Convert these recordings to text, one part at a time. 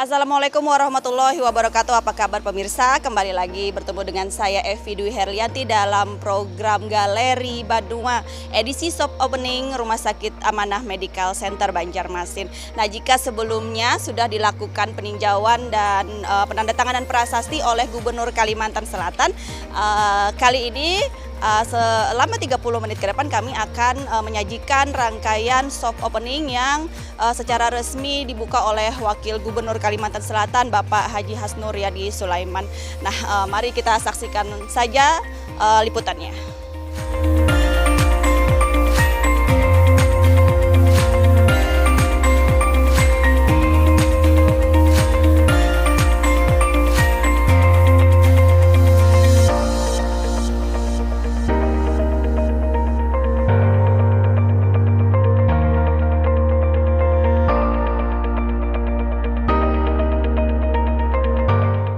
Assalamualaikum warahmatullahi wabarakatuh. Apa kabar pemirsa? Kembali lagi bertemu dengan saya Evi Dwi Herlianti dalam program Galeri Badua edisi soft opening Rumah Sakit Amanah Medical Center Banjarmasin. Nah, jika sebelumnya sudah dilakukan peninjauan dan penandatanganan prasasti oleh Gubernur Kalimantan Selatan, kali ini selama 30 menit ke depan kami akan menyajikan rangkaian soft opening yang secara resmi dibuka oleh Wakil Gubernur Kalimantan Selatan Bapak Haji Hasnur Yadi Sulaiman. Nah, mari kita saksikan saja liputannya.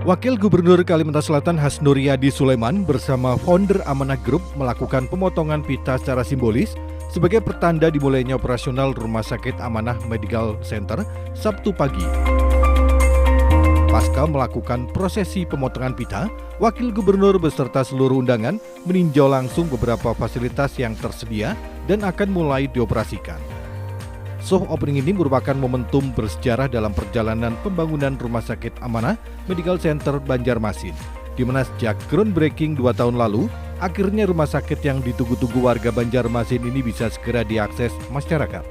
Wakil Gubernur Kalimantan Selatan Hasnur Yadi Sulaiman bersama founder Amanah Group melakukan pemotongan pita secara simbolis sebagai pertanda dimulainya operasional Rumah Sakit Amanah Medical Center Sabtu pagi. Pasca melakukan prosesi pemotongan pita, Wakil Gubernur beserta seluruh undangan meninjau langsung beberapa fasilitas yang tersedia dan akan mulai dioperasikan. Soft opening ini merupakan momentum bersejarah dalam perjalanan pembangunan Rumah Sakit Amanah Medical Center Banjarmasin, di mana sejak groundbreaking 2 tahun lalu, akhirnya rumah sakit yang ditunggu-tunggu warga Banjarmasin ini bisa segera diakses masyarakat.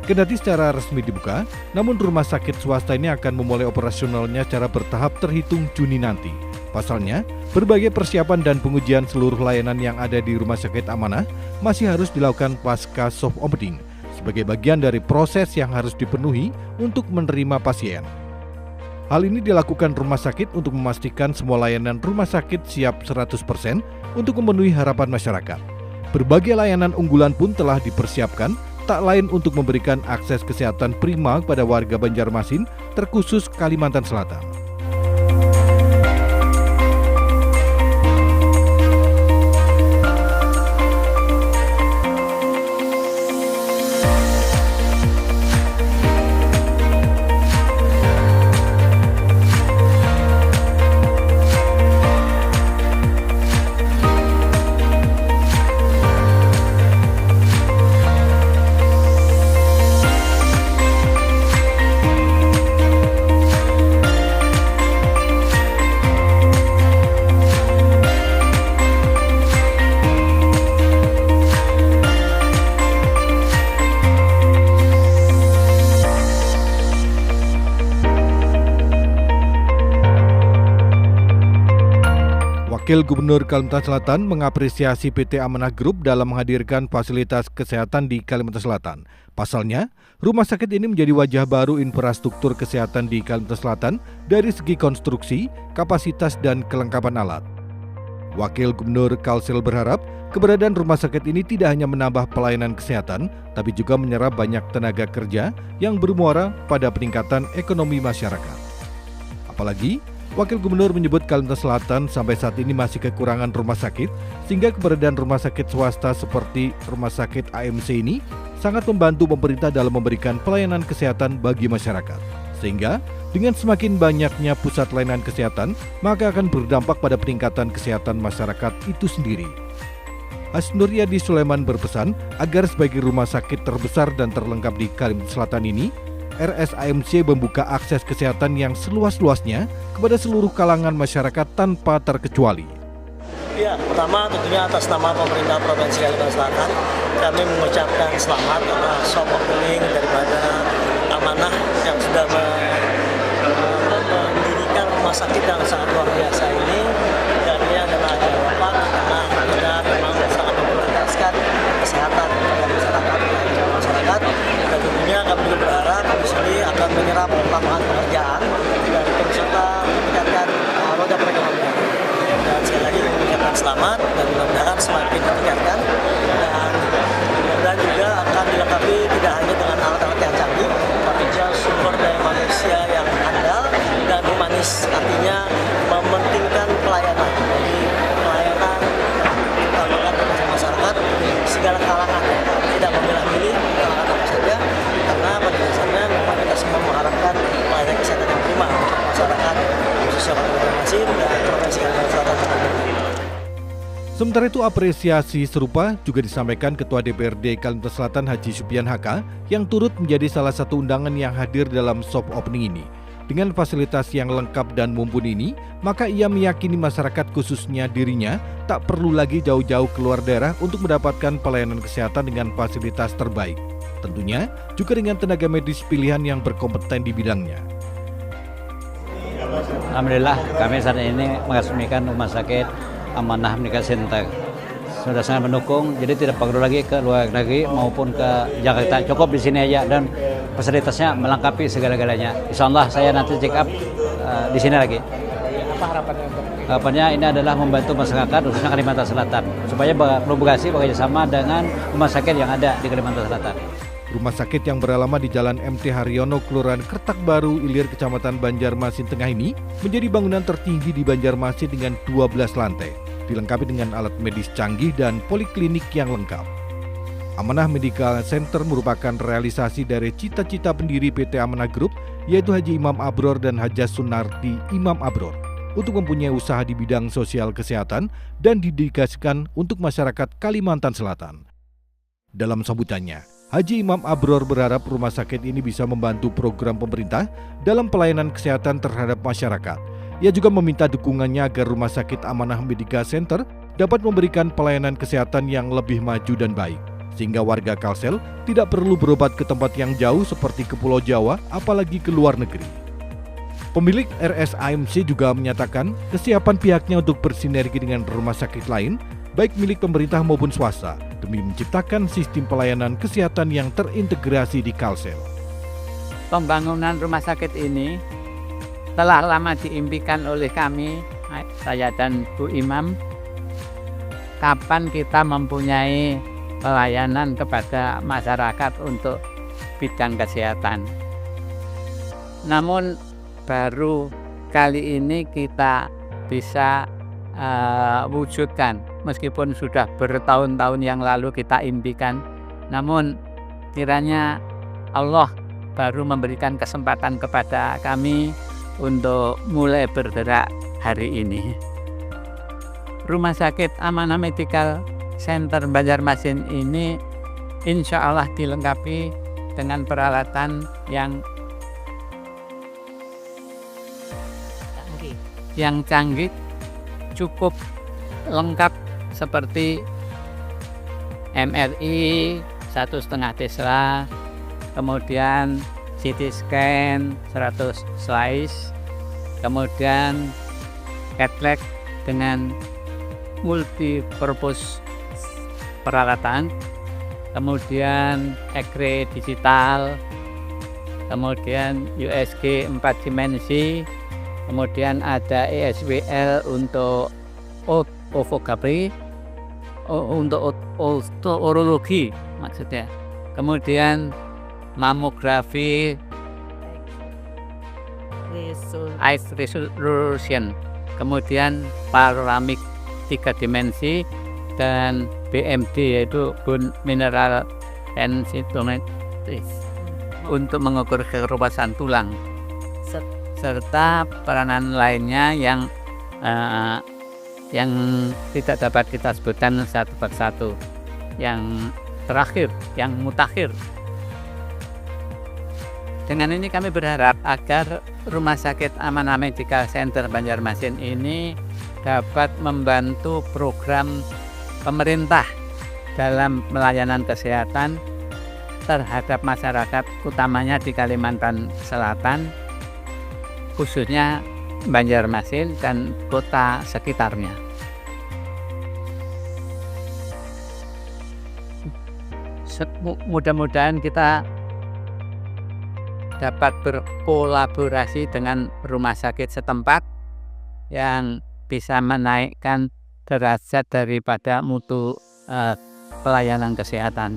Kendati secara resmi dibuka, namun rumah sakit swasta ini akan memulai operasionalnya secara bertahap terhitung Juni nanti. Pasalnya, berbagai persiapan dan pengujian seluruh layanan yang ada di Rumah Sakit Amanah masih harus dilakukan pasca soft opening, sebagai bagian dari proses yang harus dipenuhi untuk menerima pasien. Hal ini dilakukan rumah sakit untuk memastikan semua layanan rumah sakit siap 100% untuk memenuhi harapan masyarakat. Berbagai layanan unggulan pun telah dipersiapkan, tak lain untuk memberikan akses kesehatan prima kepada warga Banjarmasin, terkhusus Kalimantan Selatan. Wakil Gubernur Kalimantan Selatan mengapresiasi PT Amanah Group dalam menghadirkan fasilitas kesehatan di Kalimantan Selatan. Pasalnya, rumah sakit ini menjadi wajah baru infrastruktur kesehatan di Kalimantan Selatan dari segi konstruksi, kapasitas, dan kelengkapan alat. Wakil Gubernur Kalsel berharap keberadaan rumah sakit ini tidak hanya menambah pelayanan kesehatan, tapi juga menyerap banyak tenaga kerja yang bermuara pada peningkatan ekonomi masyarakat. Apalagi, Wakil Gubernur menyebut Kalimantan Selatan sampai saat ini masih kekurangan rumah sakit, sehingga keberadaan rumah sakit swasta seperti Rumah Sakit AMC ini sangat membantu pemerintah dalam memberikan pelayanan kesehatan bagi masyarakat. Sehingga dengan semakin banyaknya pusat layanan kesehatan, maka akan berdampak pada peningkatan kesehatan masyarakat itu sendiri. Hasnur Yadi Sulaiman berpesan agar sebagai rumah sakit terbesar dan terlengkap di Kalimantan Selatan ini, RSAMC membuka akses kesehatan yang seluas-luasnya kepada seluruh kalangan masyarakat tanpa terkecuali. Ya, pertama tentunya atas nama pemerintah Provinsi Kalimantan Selatan, kami mengucapkan selamat atas soft opening daripada Amanah yang sudah mendirikan rumah sakit yang sangat luar biasa ini. Dan ini adalah yang tepat karena kita memang sangat memprioritaskan kesehatan masyarakat. Dan tentunya kami juga berharap di sini akan menyerap lapangan pekerjaan dan serta meningkatkan roda perekonomian. Dan sekali lagi mengucapkan selamat dan mudah-mudahan semakin ditingkatkan dan juga akan dilengkapi tidak hanya dengan alat-alat yang canggih, tapi juga sumber daya manusia yang andal dan humanis, artinya mementingkan pelayanan. Jadi pelayanan utamakan kepada masyarakat segala kalangan, tidak memilah-milih kalangan apa saja, karena pada dasarnya memang kita semua mengharapkan pelayanan kesehatan yang Sementara itu apresiasi serupa juga disampaikan Ketua DPRD Kalimantan Selatan Haji Supian Haka yang turut menjadi salah satu undangan yang hadir dalam soft opening ini. Dengan fasilitas yang lengkap dan mumpuni ini, maka ia meyakini masyarakat khususnya dirinya tak perlu lagi jauh-jauh keluar daerah untuk mendapatkan pelayanan kesehatan dengan fasilitas terbaik. Tentunya juga dengan tenaga medis pilihan yang berkompeten di bidangnya. Alhamdulillah kami saat ini meresmikan Rumah Sakit Amanah Medical Center. Sudah sangat mendukung, jadi tidak perlu lagi ke luar negeri maupun ke Jakarta. Cukup di sini aja dan fasilitasnya melengkapi segala-galanya. Insya Allah saya nanti check up di sini lagi. Apa harapannya untuk Harapannya ini adalah membantu masyarakat khususnya Kalimantan Selatan supaya berkolaborasi bekerjasama dengan rumah sakit yang ada di Kalimantan Selatan. Rumah sakit yang beralamat di Jalan MT Haryono, Kelurahan Kertak Baru, Ilir, Kecamatan Banjarmasin Tengah ini menjadi bangunan tertinggi di Banjarmasin dengan 12 lantai, dilengkapi dengan alat medis canggih dan poliklinik yang lengkap. Amanah Medical Center merupakan realisasi dari cita-cita pendiri PT Amanah Group, yaitu Haji Imam Abror dan Haja Sunardi Imam Abror, untuk mempunyai usaha di bidang sosial kesehatan dan didedikasikan untuk masyarakat Kalimantan Selatan. Dalam sambutannya, Haji Imam Abror berharap rumah sakit ini bisa membantu program pemerintah dalam pelayanan kesehatan terhadap masyarakat. Ia juga meminta dukungannya agar Rumah Sakit Amanah Medical Center dapat memberikan pelayanan kesehatan yang lebih maju dan baik, sehingga warga Kalsel tidak perlu berobat ke tempat yang jauh seperti ke Pulau Jawa, apalagi ke luar negeri. Pemilik RSAMC juga menyatakan kesiapan pihaknya untuk bersinergi dengan rumah sakit lain, baik milik pemerintah maupun swasta, demi menciptakan sistem pelayanan kesehatan yang terintegrasi di Kalsel. pembangunan rumah sakit ini telah lama diimpikan oleh kami, saya dan Bu Imam. Kapan kita mempunyai pelayanan kepada masyarakat untuk bidang kesehatan. Namun baru kali ini kita bisa wujudkan, meskipun sudah bertahun-tahun yang lalu kita impikan, namun kiranya Allah baru memberikan kesempatan kepada kami untuk mulai bergerak hari ini. Rumah Sakit Amanah Medical Center Banjarmasin ini insya Allah dilengkapi dengan peralatan yang canggih, cukup lengkap seperti MRI 1,5 Tesla, kemudian CT scan 100 slice, kemudian cath lab dengan multi-purpose peralatan, kemudian X-ray digital, kemudian USG 4 dimensi, kemudian ada ESWL untuk ovography, untuk urologi maksudnya, kemudian mamografi, eye resolution, kemudian panoramik 3 dimensi, dan BMD yaitu bone mineral densitometry untuk mengukur kerupasan tulang, serta peranan lainnya yang tidak dapat kita sebutkan satu persatu. Yang terakhir, yang mutakhir. Dengan ini kami berharap agar Rumah Sakit Amanah Medical Center Banjarmasin ini dapat membantu program pemerintah dalam pelayanan kesehatan terhadap masyarakat, utamanya di Kalimantan Selatan, khususnya Banjarmasin dan kota sekitarnya. Mudah-mudahan kita dapat berkolaborasi dengan rumah sakit setempat yang bisa menaikkan derajat daripada mutu pelayanan kesehatan.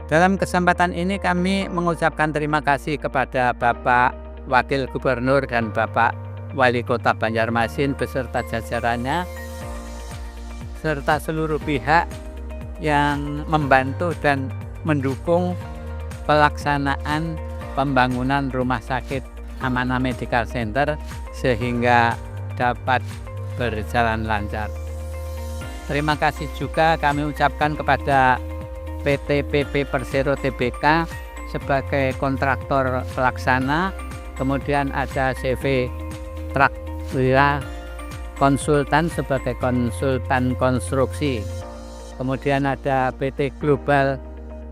Dalam kesempatan ini kami mengucapkan terima kasih kepada Bapak Wakil Gubernur dan Bapak Wali Kota Banjarmasin beserta jajarannya, serta seluruh pihak yang membantu dan mendukung pelaksanaan pembangunan Rumah Sakit Amanah Medical Center sehingga dapat berjalan lancar. Terima kasih juga kami ucapkan kepada PT PP Persero Tbk sebagai kontraktor pelaksana, kemudian ada CV Trakwira Konsultan sebagai konsultan konstruksi, kemudian ada PT Global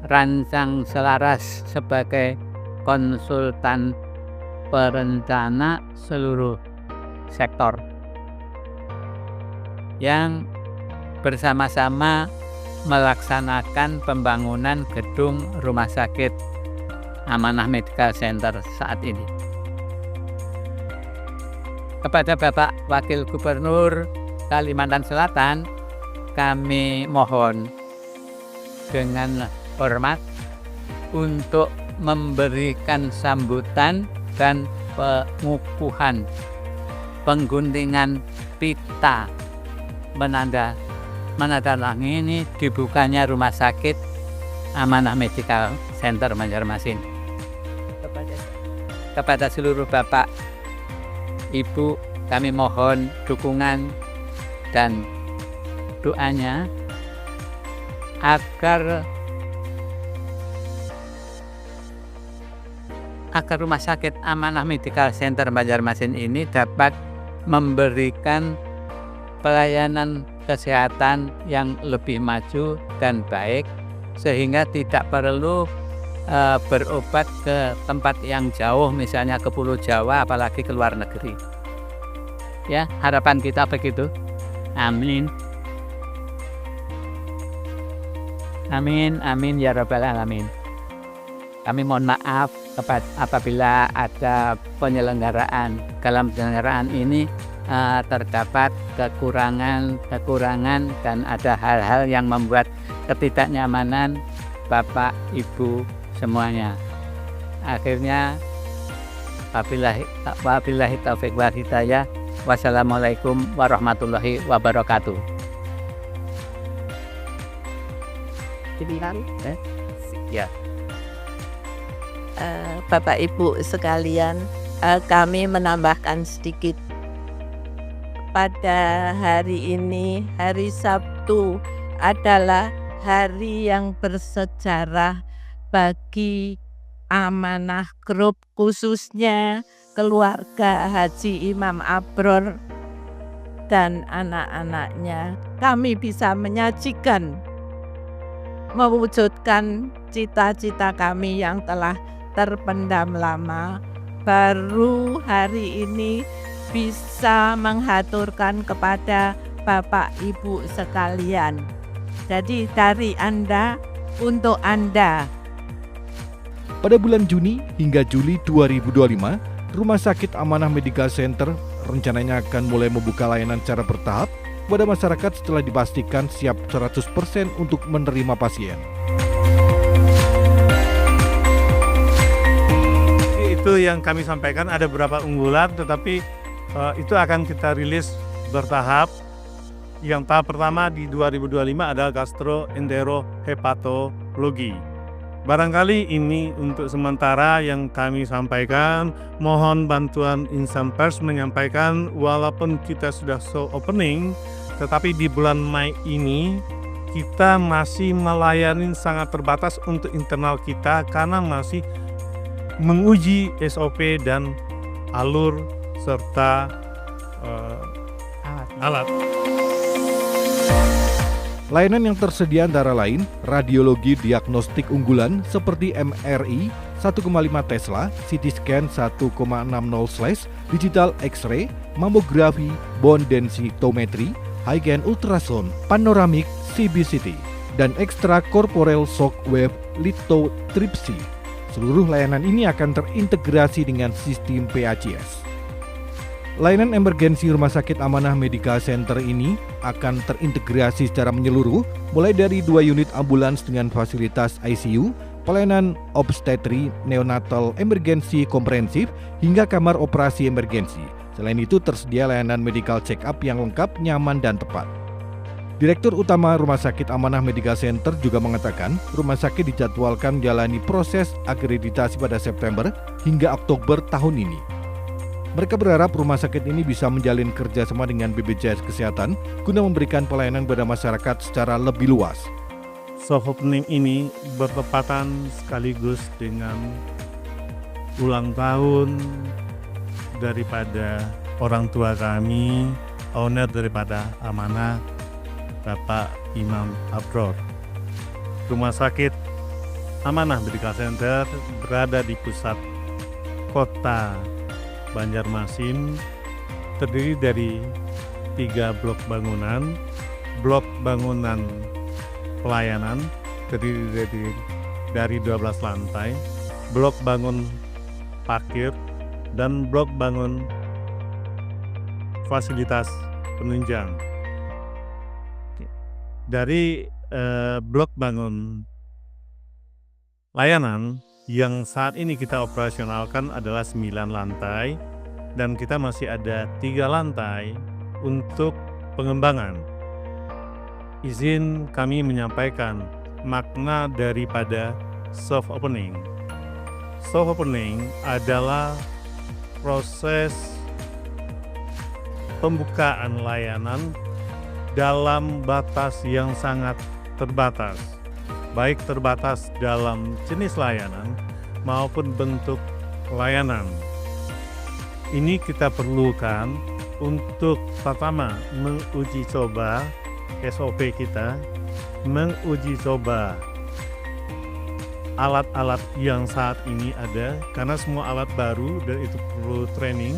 Rancang Selaras sebagai konsultan perencana seluruh sektor yang bersama-sama melaksanakan pembangunan gedung Rumah Sakit Amanah Medical Center saat ini. Kepada Bapak Wakil Gubernur Kalimantan Selatan, kami mohon dengan hormat untuk memberikan sambutan dan pengukuhan pengguntingan pita menandatangani dibukanya Rumah Sakit Amanah Medical Center Banjarmasin. Kepada seluruh Bapak, Ibu, kami mohon dukungan dan doanya agar Rumah Sakit Amanah Medical Center Banjarmasin ini dapat memberikan pelayanan kesehatan yang lebih maju dan baik, sehingga tidak perlu berobat ke tempat yang jauh, misalnya ke Pulau Jawa, apalagi ke luar negeri. Ya, harapan kita begitu. Amin. Amin, amin ya rabbal alamin. Kami mohon maaf apabila ada dalam penyelenggaraan ini terdapat kekurangan dan ada hal-hal yang membuat ketidaknyamanan Bapak Ibu semuanya. Akhirnya wabillahi taufik wal hidayah. Wassalamualaikum warahmatullahi wabarakatuh. Ya. Bapak Ibu sekalian, kami menambahkan sedikit. Pada hari ini, hari Sabtu adalah hari yang bersejarah bagi Amanah Group, khususnya keluarga Haji Imam Abror dan anak-anaknya. Kami bisa mewujudkan cita-cita kami yang telah terpendam lama. Baru hari ini bisa menghaturkan kepada Bapak Ibu sekalian. Jadi dari Anda untuk Anda. Pada bulan Juni hingga Juli 2025, Rumah Sakit Amanah Medical Center rencananya akan mulai membuka layanan secara bertahap kepada masyarakat setelah dipastikan siap 100% untuk menerima pasien. Itu yang kami sampaikan, ada beberapa unggulan, tetapi itu akan kita rilis bertahap. Yang tahap pertama di 2025 adalah gastroenterohepatologi. Barangkali ini untuk sementara yang kami sampaikan. Mohon bantuan insan pers menyampaikan, walaupun kita sudah soft opening, tetapi di bulan Mei ini kita masih melayani sangat terbatas untuk internal kita karena masih menguji SOP dan alur serta alat. Layanan yang tersedia antara lain radiologi diagnostik unggulan seperti MRI 1,5 Tesla, CT scan 1,60 slash, digital X-ray, mamografi, bone densitometry, high-gain ultrasound, panoramic CBCT, dan extracorporeal shock wave lithotripsy. Seluruh layanan ini akan terintegrasi dengan sistem PACS. Layanan emergensi Rumah Sakit Amanah Medical Center ini akan terintegrasi secara menyeluruh, mulai dari 2 unit ambulans dengan fasilitas ICU, pelayanan obstetri, neonatal emergensi komprehensif, hingga kamar operasi emergensi. Selain itu tersedia layanan medical check-up yang lengkap, nyaman, dan tepat. Direktur Utama Rumah Sakit Amanah Medical Center juga mengatakan, rumah sakit dijadwalkan menjalani proses akreditasi pada September hingga Oktober tahun ini. Mereka berharap rumah sakit ini bisa menjalin kerjasama dengan BPJS Kesehatan guna memberikan pelayanan kepada masyarakat secara lebih luas. Soft opening ini bertepatan sekaligus dengan ulang tahun daripada orang tua kami, owner daripada Amanah, Bapak Imam Abror. Rumah sakit Amanah Medical Center berada di pusat kota Banjarmasin, terdiri dari 3 blok bangunan pelayanan terdiri dari 12 lantai, blok bangun parkir, dan blok bangun fasilitas penunjang. Dari blok bangun layanan yang saat ini kita operasionalkan adalah 9 lantai dan kita masih ada 3 lantai untuk pengembangan. Izin kami menyampaikan makna daripada soft opening. Soft opening adalah proses pembukaan layanan dalam batas yang sangat terbatas, baik terbatas dalam jenis layanan maupun bentuk layanan. Ini kita perlukan untuk pertama menguji coba SOP kita, menguji coba alat-alat yang saat ini ada, karena semua alat baru dan itu perlu training.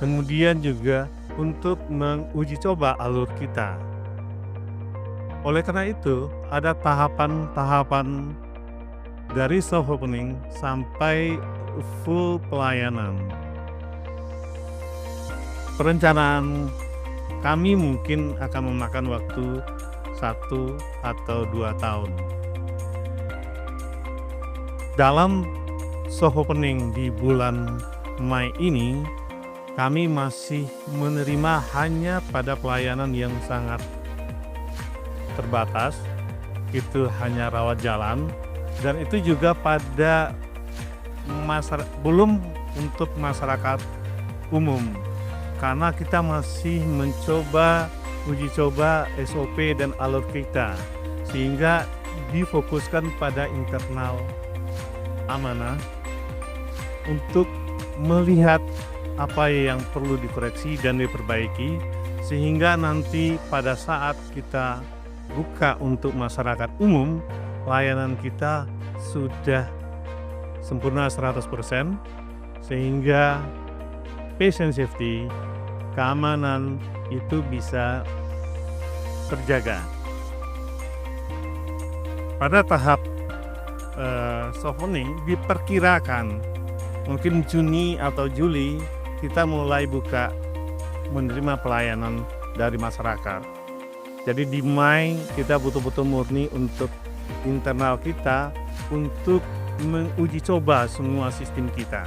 Kemudian juga untuk menguji coba alur kita. Oleh karena itu, ada tahapan-tahapan dari soft opening sampai full pelayanan. Perencanaan kami mungkin akan memakan waktu 1 atau 2 tahun. Dalam soft opening di bulan Mei ini, kami masih menerima hanya pada pelayanan yang sangat terbatas, itu hanya rawat jalan, dan itu juga pada belum untuk masyarakat umum, karena kita masih mencoba uji coba SOP dan alur kita, sehingga difokuskan pada internal Amanah untuk melihat apa yang perlu dikoreksi dan diperbaiki, sehingga nanti pada saat kita buka untuk masyarakat umum, layanan kita sudah sempurna 100%, sehingga patient safety, keamanan itu bisa terjaga. Pada tahap soft opening diperkirakan mungkin Juni atau Juli kita mulai buka menerima pelayanan dari masyarakat. Jadi di Mei kita betul-betul murni untuk internal kita untuk menguji coba semua sistem kita.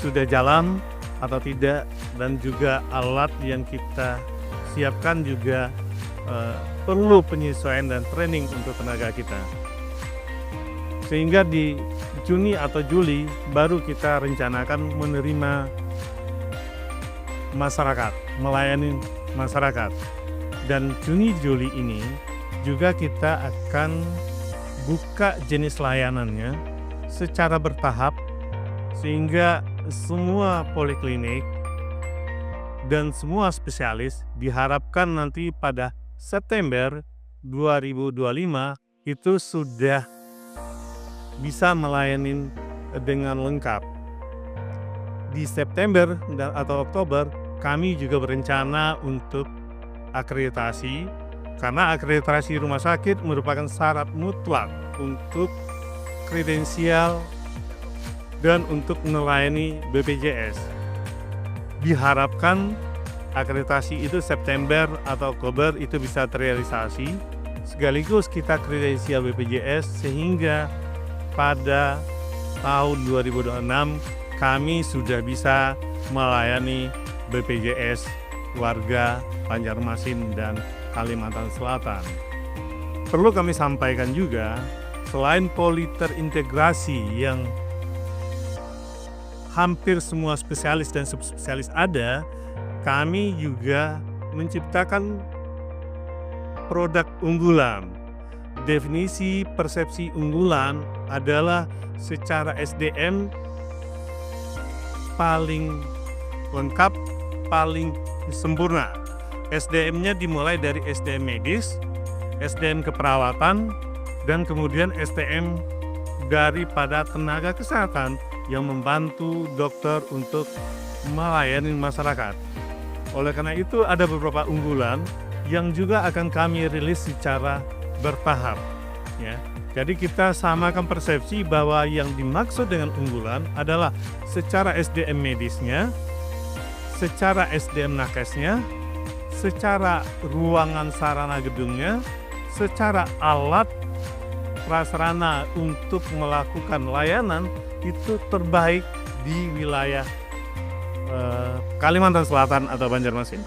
Sudah jalan atau tidak, dan juga alat yang kita siapkan juga perlu penyesuaian dan training untuk tenaga kita. Sehingga di Juni atau Juli baru kita rencanakan menerima masyarakat, melayani masyarakat. Dan Juni-Juli ini juga kita akan buka jenis layanannya secara bertahap, sehingga semua poliklinik dan semua spesialis diharapkan nanti pada September 2025 itu sudah bisa melayani dengan lengkap. Di September atau Oktober kami juga berencana untuk akreditasi, karena akreditasi rumah sakit merupakan syarat mutlak untuk kredensial dan untuk melayani BPJS. Diharapkan akreditasi itu September atau Oktober itu bisa terrealisasi, sekaligus kita kredensial BPJS, sehingga pada tahun 2026 kami sudah bisa melayani BPJS warga Banjarmasin dan Kalimantan Selatan. Perlu kami sampaikan juga, selain poli terintegrasi yang hampir semua spesialis dan subspesialis ada, kami juga menciptakan produk unggulan. Definisi persepsi unggulan adalah secara SDM paling lengkap, paling sempurna. SDM-nya dimulai dari SDM medis, SDM keperawatan, dan kemudian SDM daripada tenaga kesehatan yang membantu dokter untuk melayani masyarakat. Oleh karena itu ada beberapa unggulan yang juga akan kami rilis secara bertahap. Ya. Jadi kita samakan persepsi bahwa yang dimaksud dengan unggulan adalah secara SDM medisnya, secara SDM nakesnya, secara ruangan sarana gedungnya, secara alat prasarana untuk melakukan layanan itu terbaik di wilayah Kalimantan Selatan atau Banjarmasin.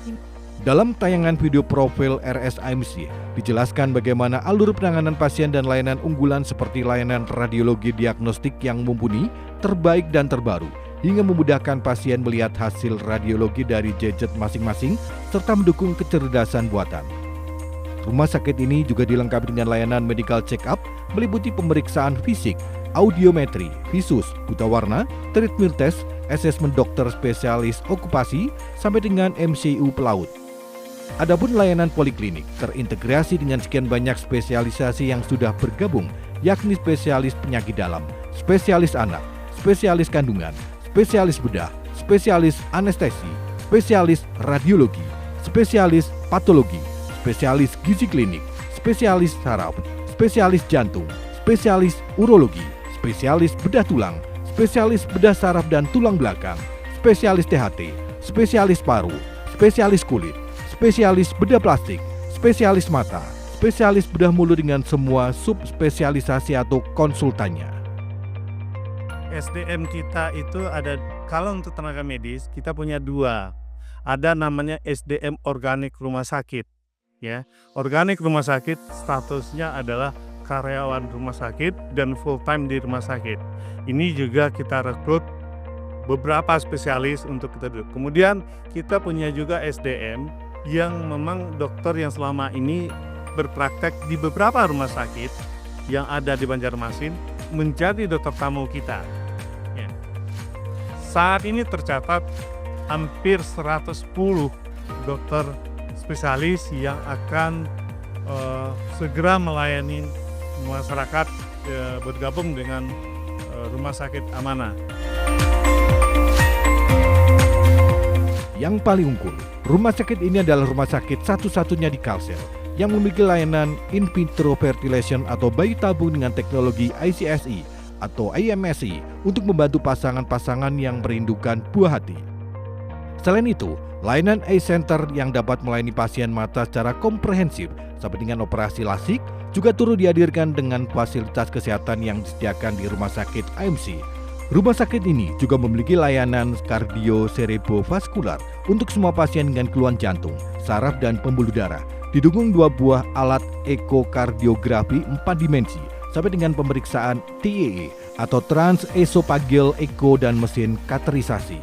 Dalam tayangan video profil RSIMC, dijelaskan bagaimana alur penanganan pasien dan layanan unggulan seperti layanan radiologi diagnostik yang mumpuni, terbaik dan terbaru, hingga memudahkan pasien melihat hasil radiologi dari gadget masing-masing, serta mendukung kecerdasan buatan. Rumah sakit ini juga dilengkapi dengan layanan medical check-up, meliputi pemeriksaan fisik, audiometri, visus, buta warna, treadmill test, asesmen dokter spesialis okupasi, sampai dengan MCU pelaut. Adapun layanan poliklinik terintegrasi dengan sekian banyak spesialisasi yang sudah bergabung, yakni spesialis penyakit dalam, spesialis anak, spesialis kandungan, spesialis bedah, spesialis anestesi, spesialis radiologi, spesialis patologi, spesialis gizi klinik, spesialis saraf, spesialis jantung, spesialis urologi, spesialis bedah tulang, spesialis bedah saraf dan tulang belakang, spesialis THT, spesialis paru, spesialis kulit, spesialis bedah plastik, spesialis mata, spesialis bedah mulut dengan semua subspesialisasi atau konsultannya. SDM kita itu ada, kalau untuk tenaga medis kita punya dua. Ada namanya SDM organik rumah sakit. Ya, organik rumah sakit statusnya adalah karyawan rumah sakit dan full time di rumah sakit. Ini juga kita rekrut beberapa spesialis untuk kita duduk. Kemudian kita punya juga SDM yang memang dokter yang selama ini berpraktek di beberapa rumah sakit yang ada di Banjarmasin menjadi dokter tamu kita. Ya. Saat ini tercatat hampir 110 dokter spesialis yang akan segera melayani masyarakat bergabung dengan Rumah Sakit Amanah. Yang paling unggul, rumah sakit ini adalah rumah sakit satu-satunya di Kalsel yang memiliki layanan in vitro fertilization atau bayi tabung dengan teknologi ICSI atau IMSI untuk membantu pasangan-pasangan yang merindukan buah hati. Selain itu, layanan eye center yang dapat melayani pasien mata secara komprehensif sampai dengan operasi lasik juga turut dihadirkan dengan fasilitas kesehatan yang disediakan di Rumah Sakit AMC. Rumah sakit ini juga memiliki layanan kardioserebrovaskular untuk semua pasien dengan keluhan jantung, saraf, dan pembuluh darah. Didukung 2 buah alat ekokardiografi 4 dimensi sampai dengan pemeriksaan TEE atau transesophageal echo dan mesin katerisasi.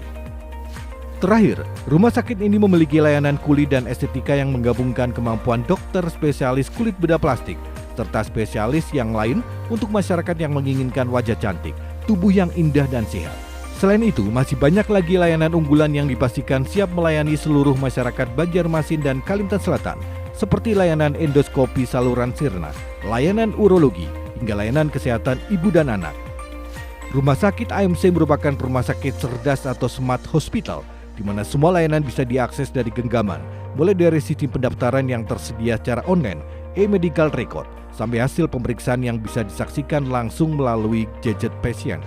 Terakhir, rumah sakit ini memiliki layanan kulit dan estetika yang menggabungkan kemampuan dokter spesialis kulit bedah plastik serta spesialis yang lain untuk masyarakat yang menginginkan wajah cantik, tubuh yang indah dan sehat. Selain itu, masih banyak lagi layanan unggulan yang dipastikan siap melayani seluruh masyarakat Banjarmasin dan Kalimantan Selatan, seperti layanan endoskopi saluran sirna, layanan urologi, hingga layanan kesehatan ibu dan anak. Rumah sakit AMC merupakan rumah sakit cerdas atau smart hospital, di mana semua layanan bisa diakses dari genggaman, mulai dari sistem pendaftaran yang tersedia secara online, e-medical record, sampai hasil pemeriksaan yang bisa disaksikan langsung melalui gadget pasien.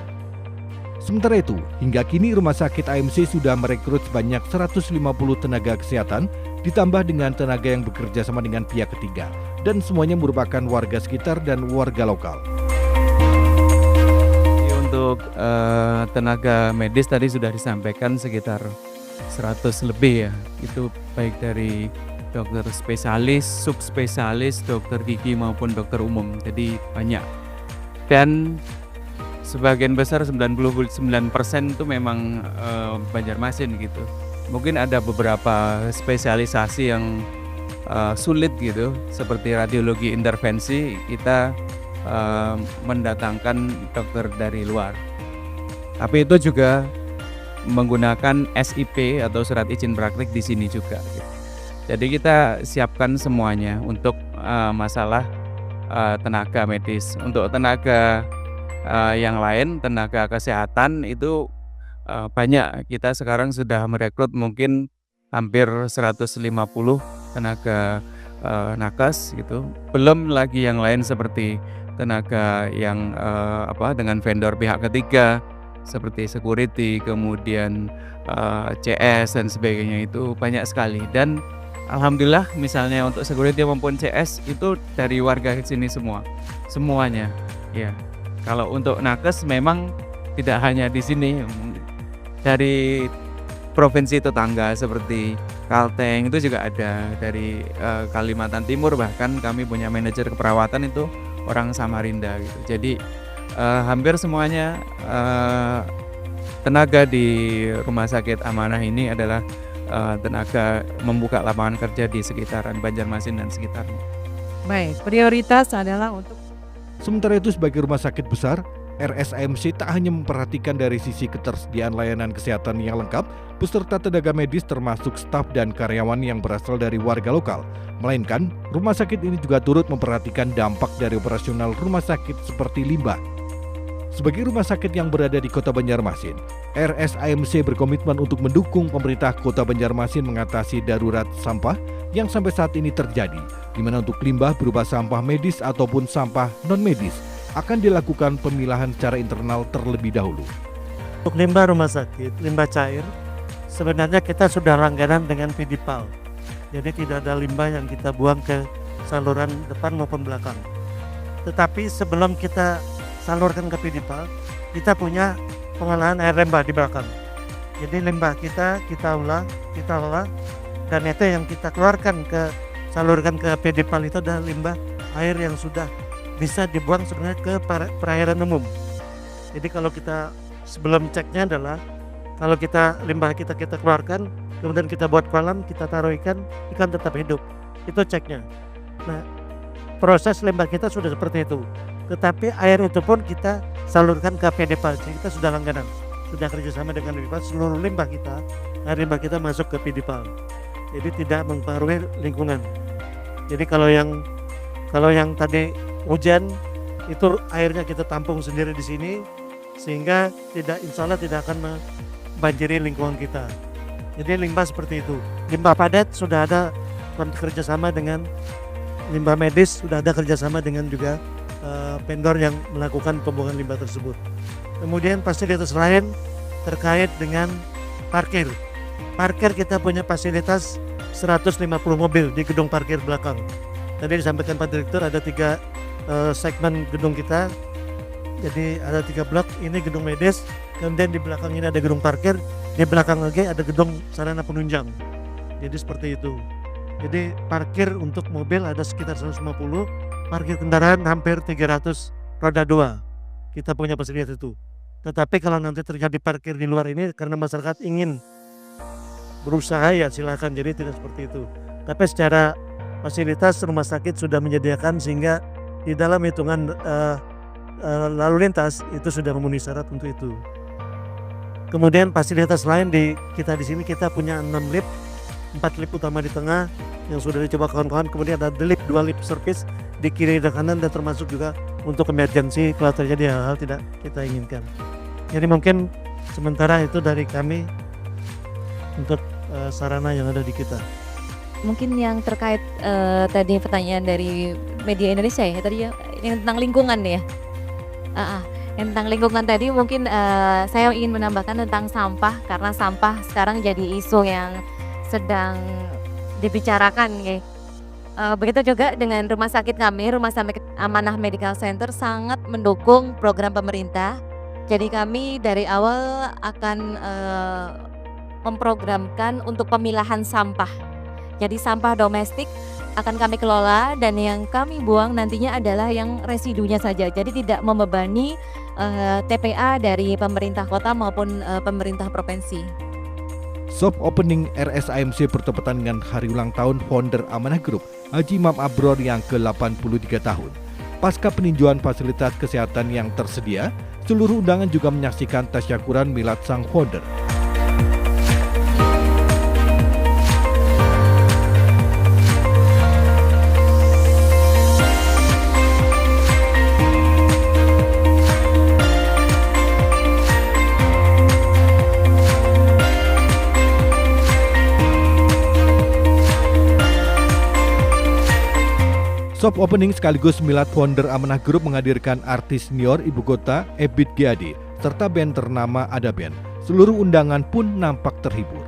Sementara itu, hingga kini Rumah Sakit AMC sudah merekrut sebanyak 150 tenaga kesehatan, ditambah dengan tenaga yang bekerja sama dengan pihak ketiga, dan semuanya merupakan warga sekitar dan warga lokal. Untuk tenaga medis tadi sudah disampaikan sekitar 100 lebih ya, itu baik dari dokter spesialis, subspesialis, dokter gigi maupun dokter umum, jadi banyak. Dan sebagian besar 99% itu memang Banjarmasin gitu. Mungkin ada beberapa spesialisasi yang sulit gitu, seperti radiologi intervensi, kita mendatangkan dokter dari luar. Tapi itu juga menggunakan SIP atau surat izin praktik di sini juga. Gitu. Jadi kita siapkan semuanya untuk masalah tenaga medis. Untuk tenaga yang lain, tenaga kesehatan itu banyak. Kita sekarang sudah merekrut mungkin hampir 150 tenaga nakes gitu. Belum lagi yang lain seperti tenaga yang dengan vendor pihak ketiga seperti security, kemudian CS dan sebagainya, itu banyak sekali. Dan alhamdulillah misalnya untuk security maupun CS itu dari warga sini semuanya. Ya. Kalau untuk nakes memang tidak hanya di sini, dari provinsi tetangga seperti Kalteng itu juga ada, dari Kalimantan Timur bahkan kami punya manajer keperawatan itu orang Samarinda gitu. Jadi hampir semuanya tenaga di Rumah Sakit Amanah ini adalah tenaga membuka lapangan kerja di sekitaran Banjarmasin dan sekitarnya. Baik, prioritas adalah untuk. Sementara itu sebagai rumah sakit besar, RSAMC tak hanya memperhatikan dari sisi ketersediaan layanan kesehatan yang lengkap beserta tenaga medis termasuk staf dan karyawan yang berasal dari warga lokal, melainkan rumah sakit ini juga turut memperhatikan dampak dari operasional rumah sakit seperti limbah. Sebagai rumah sakit yang berada di Kota Banjarmasin, RSAMC berkomitmen untuk mendukung pemerintah Kota Banjarmasin mengatasi darurat sampah yang sampai saat ini terjadi, di mana untuk limbah berupa sampah medis ataupun sampah non-medis akan dilakukan pemilahan secara internal terlebih dahulu. Untuk limbah rumah sakit, limbah cair, sebenarnya kita sudah langganan dengan PDPAL. Jadi tidak ada limbah yang kita buang ke saluran depan maupun belakang. Tetapi sebelum kita salurkan ke PDPAL, kita punya pengolahan air limbah di belakang. Jadi limbah kita olah, dan itu yang kita keluarkan salurkan ke PDPAL itu adalah limbah air yang sudah bisa dibuang sebenarnya ke perairan umum. Jadi kalau kita sebelum ceknya adalah kalau limbah kita keluarkan, kemudian kita buat kolam, kita taruh ikan tetap hidup. Itu ceknya. Nah, proses limbah kita sudah seperti itu. Tetapi air itu pun kita salurkan ke PDPAL. Jadi kita sudah langganan, sudah kerjasama dengan PDPAL. Seluruh limbah kita, air limbah kita masuk ke PDPAL. Jadi tidak mempengaruhi lingkungan. Jadi kalau yang tadi hujan itu airnya kita tampung sendiri di sini, sehingga insya Allah tidak akan membanjiri lingkungan kita. Jadi limbah seperti itu. Limbah padat sudah ada kerjasama dengan limbah medis, sudah ada kerjasama dengan juga vendor yang melakukan pembuangan limbah tersebut. Kemudian fasilitas lain terkait dengan parkir. Parkir kita punya fasilitas 150 mobil di gedung parkir belakang. Tadi disampaikan Pak Direktur ada 3 segmen gedung kita. Jadi ada 3 blok, ini gedung medis, kemudian di belakang ini ada gedung parkir, di belakang lagi ada gedung sarana penunjang. Jadi seperti itu. Jadi parkir untuk mobil ada sekitar 150, parkir kendaraan hampir 300 roda 2. Kita punya fasilitas itu. Tetapi kalau nanti terjadi parkir di luar ini karena masyarakat ingin berusaha ya silakan, jadi tidak seperti itu. Tapi secara fasilitas rumah sakit sudah menyediakan sehingga di dalam hitungan lalu lintas itu sudah memenuhi syarat untuk itu. Kemudian fasilitas lain kita di sini kita punya 6 lift, 4 lift utama di tengah yang sudah dicoba kawan-kawan, kemudian ada lift 2 lift service di kiri dan kanan, dan termasuk juga untuk emergency kalau terjadi hal-hal tidak kita inginkan. Jadi mungkin sementara itu dari kami untuk sarana yang ada di kita. Mungkin yang terkait tadi pertanyaan dari media Indonesia ya tadi ya, yang tentang lingkungan ya. Yang tentang lingkungan tadi mungkin saya ingin menambahkan tentang sampah, karena sampah sekarang jadi isu yang sedang dibicarakan ya. Begitu juga dengan rumah sakit kami, Rumah Sakit Amanah Medical Center sangat mendukung program pemerintah. Jadi kami dari awal akan memprogramkan untuk pemilahan sampah. Jadi sampah domestik akan kami kelola dan yang kami buang nantinya adalah yang residunya saja. Jadi tidak membebani TPA dari pemerintah kota maupun pemerintah provinsi. Soft opening RSAMC bertepatan dengan hari ulang tahun founder Amanah Group, Haji Imam Abror yang ke-83 tahun. Pasca peninjauan fasilitas kesehatan yang tersedia, seluruh undangan juga menyaksikan tasyakuran milad sang founder. Soft opening sekaligus milad founder Amanah Group menghadirkan artis senior ibu kota Ebit G.Ade serta band ternama Ada Band. Seluruh undangan pun nampak terhibur.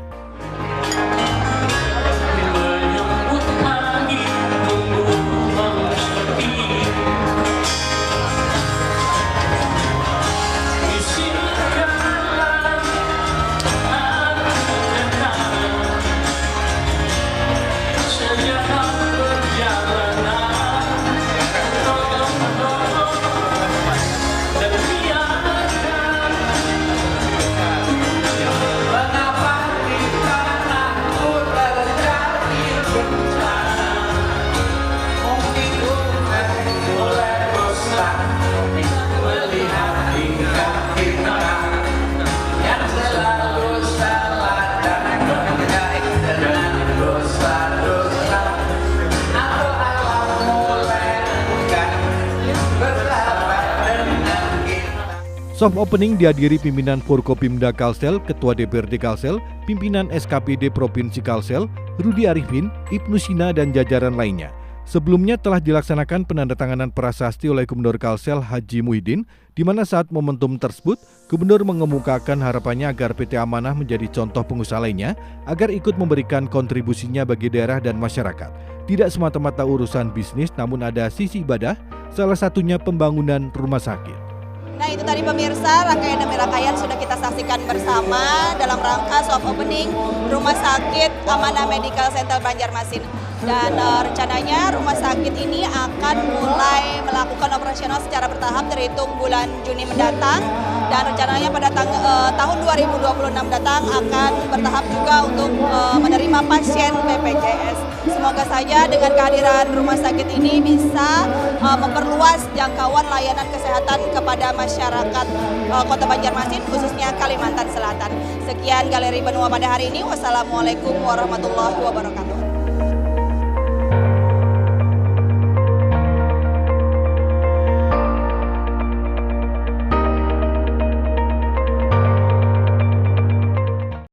Soft opening dihadiri pimpinan Forkopimda Kalsel, Ketua DPRD Kalsel, pimpinan SKPD Provinsi Kalsel, Rudi Arifin, Ibnu Sina, dan jajaran lainnya. Sebelumnya telah dilaksanakan penandatanganan prasasti oleh Gubernur Kalsel Haji Muhyiddin, di mana saat momentum tersebut, Gubernur mengemukakan harapannya agar PT Amanah menjadi contoh pengusaha lainnya, agar ikut memberikan kontribusinya bagi daerah dan masyarakat. Tidak semata-mata urusan bisnis, namun ada sisi ibadah, salah satunya pembangunan rumah sakit. Nah itu tadi pemirsa, rangkaian demi rangkaian sudah kita saksikan bersama dalam rangka soft opening Rumah Sakit Amanah Medical Center Banjarmasin. Dan rencananya rumah sakit ini akan mulai melakukan operasional secara bertahap terhitung bulan Juni mendatang. Dan rencananya pada tahun 2026 datang akan bertahap juga untuk menerima pasien BPJS. Semoga saja dengan kehadiran rumah sakit ini bisa memperluas jangkauan layanan kesehatan kepada masyarakat Kota Banjarmasin, khususnya Kalimantan Selatan. Sekian Galeri Benua pada hari ini. Wassalamualaikum warahmatullahi wabarakatuh.